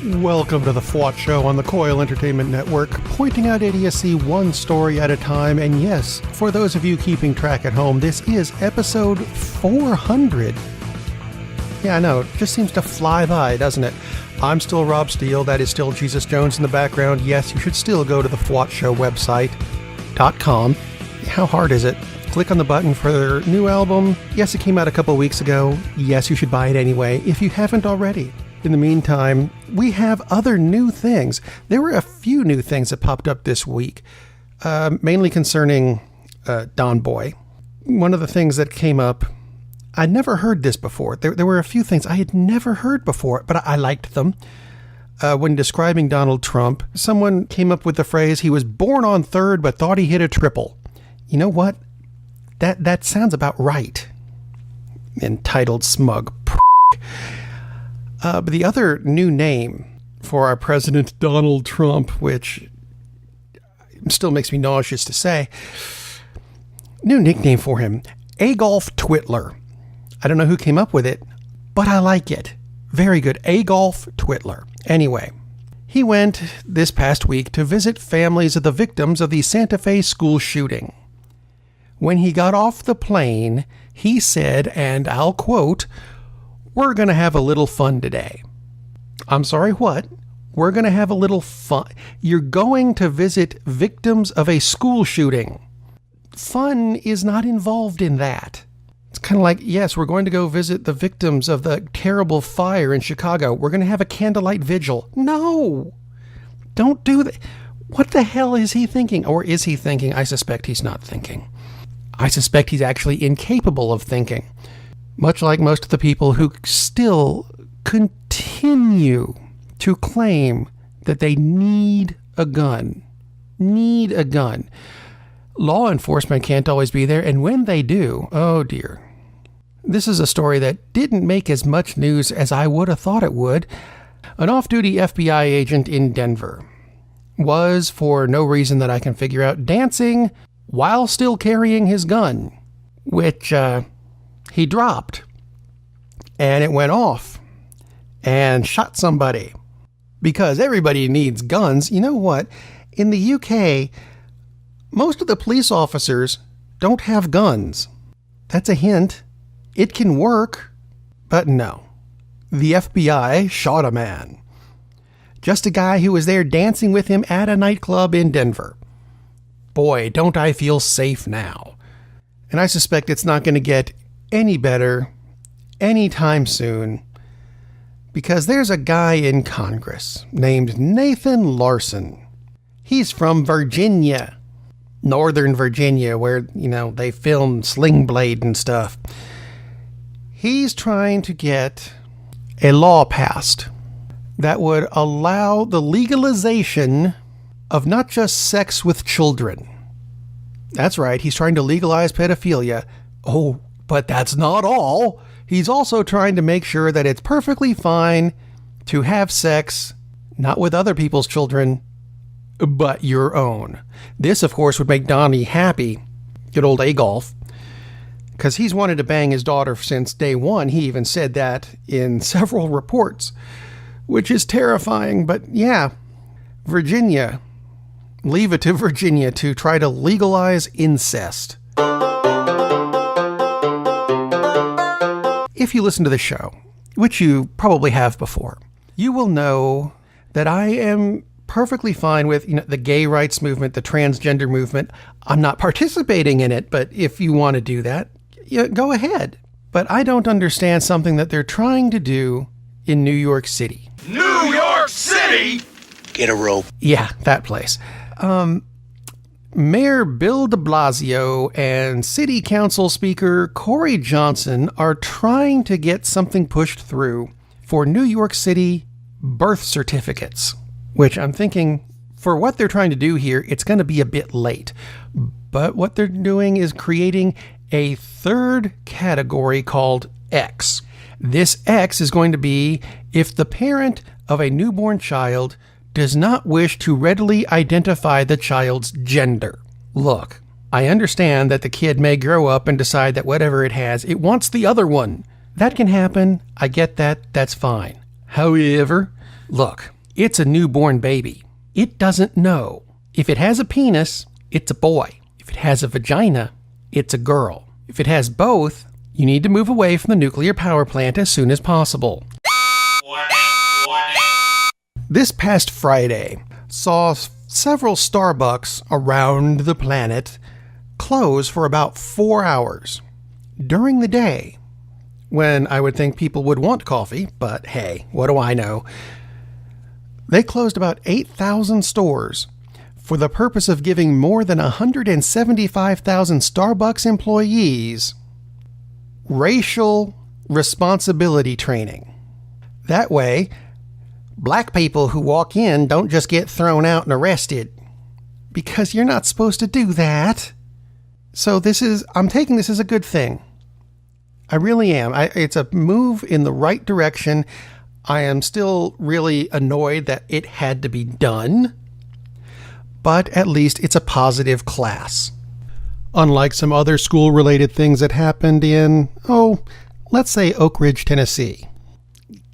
Welcome to the FWOT Show on the Coil Entertainment Network, pointing out idiocy one story at a time. And yes, for those of you keeping track at home, this is episode 400. Yeah, I know, it just seems to fly by, doesn't it? I'm still Rob Steele, that is still Jesus Jones in the background. Yes, you should still go to the FWOT Show website.com. How hard is it? Click on the button for their new album. Yes, it came out a couple weeks ago. Yes, you should buy it anyway, if you haven't already. In the meantime, we have other new things. There were a few new things that popped up this week, mainly concerning Don Boy. One of the things that came up, I'd never heard this before. There were a few things I had never heard before, but I liked them. When describing Donald Trump, someone came up with the phrase, he was born on third but thought he hit a triple. You know what? That sounds about right. Entitled smug prick. But the other new name for our President Donald Trump, which still makes me nauseous to say, new nickname for him, Agolf Twitler. I don't know who came up with it, but I like it. Very good. Agolf Twitler. Anyway, he went this past week to visit families of the victims of the Santa Fe school shooting. When he got off the plane, he said, and I'll quote, "We're going to have a little fun today." I'm sorry, what? We're going to have a little fun. You're going to visit victims of a school shooting. Fun is not involved in that. It's kind of like, yes, we're going to go visit the victims of the terrible fire in Chicago. We're going to have a candlelight vigil. No, don't do that. What the hell is he thinking? Or is he thinking? I suspect he's not thinking. I suspect he's actually incapable of thinking. Much like most of the people who still continue to claim that they need a gun. Need a gun. Law enforcement can't always be there, and when they do, oh dear. This is a story that didn't make as much news as I would have thought it would. An off-duty FBI agent in Denver was, for no reason that I can figure out, dancing while still carrying his gun, which he dropped, and it went off and shot somebody. Because everybody needs guns. You know what? In the UK, most of the police officers don't have guns. That's a hint. It can work, but no. The FBI shot a man. Just a guy who was there dancing with him at a nightclub in Denver. Boy, don't I feel safe now. And I suspect it's not going to get any better anytime soon, because there's a guy in Congress named Nathan Larson. He's from Virginia, Northern Virginia, where, you know, they film Sling Blade and stuff. He's trying to get a law passed that would allow the legalization of not just sex with children. That's right, he's trying to legalize pedophilia. Oh, but that's not all. He's also trying to make sure that it's perfectly fine to have sex, not with other people's children, but your own. This, of course, would make Donnie happy, good old Agolf, because he's wanted to bang his daughter since day one. He even said that in several reports, which is terrifying. But yeah, Virginia, leave it to Virginia to try to legalize incest. If you listen to the show, which you probably have before, you will know that I am perfectly fine with, you know, the gay rights movement, the transgender movement. I'm not participating in it, but if you want to do that, yeah, go ahead. But I don't understand something that they're trying to do in New York City. New York City? Get a rope. Yeah, that place. Mayor Bill de Blasio and City Council Speaker Corey Johnson are trying to get something pushed through for New York City birth certificates, which I'm thinking, for what they're trying to do here, it's going to be a bit late. But what they're doing is creating a third category called X. This X is going to be if the parent of a newborn child does not wish to readily identify the child's gender. Look, I understand that the kid may grow up and decide that whatever it has, it wants the other one. That can happen. I get that. That's fine. However, Look, it's a newborn baby. It doesn't know. If it has a penis, it's a boy. If it has a vagina, it's a girl. If it has both, you need to move away from the nuclear power plant as soon as possible. This past Friday saw several Starbucks around the planet close for about 4 hours. During the day, when I would think people would want coffee, but hey, what do I know? They closed about 8,000 stores for the purpose of giving more than 175,000 Starbucks employees racial responsibility training. That way, black people who walk in don't just get thrown out and arrested, because you're not supposed to do that. So I'm taking this as a good thing. I really am. It's a move in the right direction. I am still really annoyed that it had to be done, but at least it's a positive class. Unlike some other school-related things that happened in, let's say Oak Ridge, Tennessee.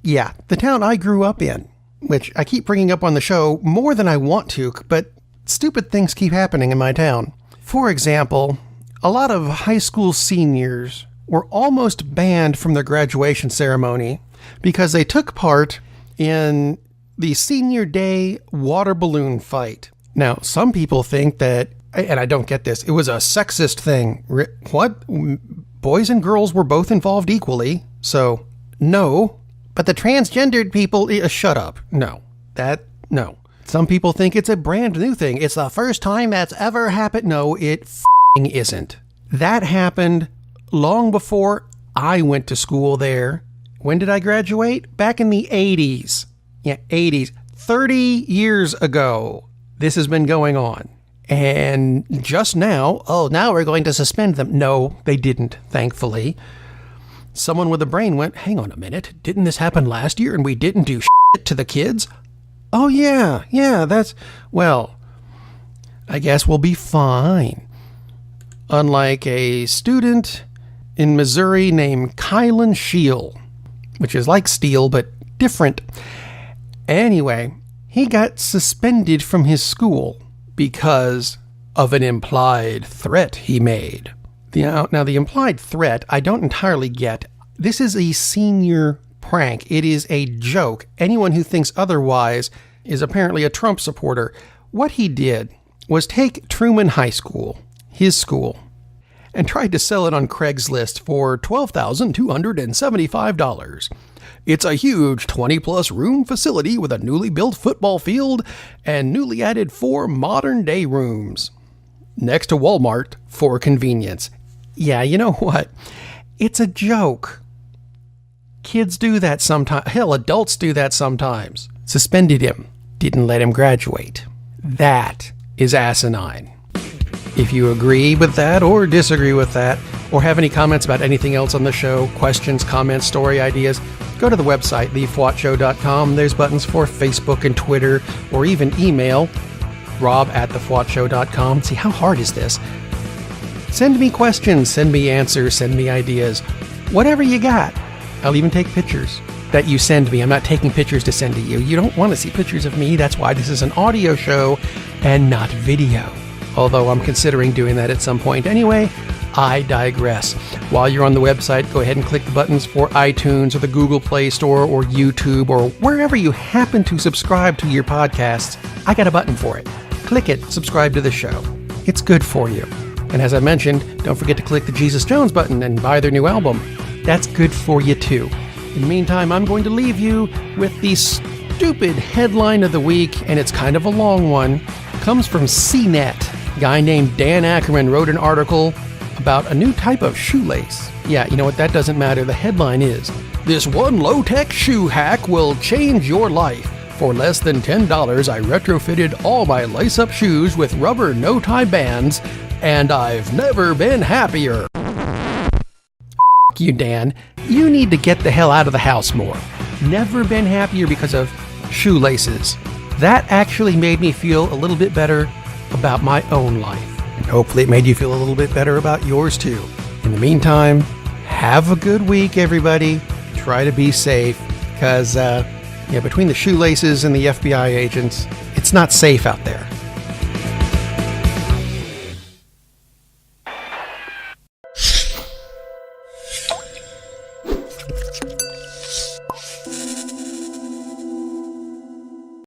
Yeah, the town I grew up in, which I keep bringing up on the show more than I want to, but stupid things keep happening in my town. For example, a lot of high school seniors were almost banned from their graduation ceremony because they took part in the senior day water balloon fight. Now, some people think that, and I don't get this, it was a sexist thing. What? Boys and girls were both involved equally, so no. But the transgendered people, shut up. No. No. Some people think it's a brand new thing. It's the first time that's ever happened. No, it isn't. That happened long before I went to school there. When did I graduate? Back in the 80s. Yeah, 80s. 30 years ago, this has been going on. And just now, now we're going to suspend them. No, they didn't, thankfully. Someone with a brain went, hang on a minute, didn't this happen last year and we didn't do shit to the kids? Oh, yeah, well, I guess we'll be fine. Unlike a student in Missouri named Kylan Scheel, which is like steel, but different. Anyway, he got suspended from his school because of an implied threat he made. Now, the implied threat, I don't entirely get. This is a senior prank. It is a joke. Anyone who thinks otherwise is apparently a Trump supporter. What he did was take Truman High School, his school, and tried to sell it on Craigslist for $12,275. It's a huge 20-plus room facility with a newly built football field and newly added 4 modern-day rooms. Next to Walmart for convenience. Yeah, you know what? It's a joke. Kids do that sometimes. Hell, adults do that sometimes. Suspended him. Didn't let him graduate. That is asinine. If you agree with that or disagree with that, or have any comments about anything else on the show, questions, comments, story ideas, go to the website, thefwotshow.com. There's buttons for Facebook and Twitter, or even email, rob@thefwotshow.com. See, how hard is this? Send me questions, send me answers, send me ideas. Whatever you got. I'll even take pictures that you send me. I'm not taking pictures to send to you. You don't want to see pictures of me. That's why this is an audio show and not video. Although I'm considering doing that at some point. Anyway, I digress. While you're on the website, go ahead and click the buttons for iTunes or the Google Play Store or YouTube or wherever you happen to subscribe to your podcasts. I got a button for it. Click it, subscribe to the show. It's good for you. And as I mentioned, don't forget to click the Jesus Jones button and buy their new album. That's good for you too. In the meantime, I'm going to leave you with the stupid headline of the week, and it's kind of a long one. It comes from CNET. A guy named Dan Ackerman wrote an article about a new type of shoelace. Yeah, you know what? That doesn't matter. The headline is, "This one low-tech shoe hack will change your life. For less than $10, I retrofitted all my lace-up shoes with rubber no-tie bands, and I've never been happier." F*** you, Dan. You need to get the hell out of the house more. Never been happier because of shoelaces. That actually made me feel a little bit better about my own life. And hopefully it made you feel a little bit better about yours too. In the meantime, have a good week, everybody. Try to be safe, because Yeah, between the shoelaces and the FBI agents, it's not safe out there.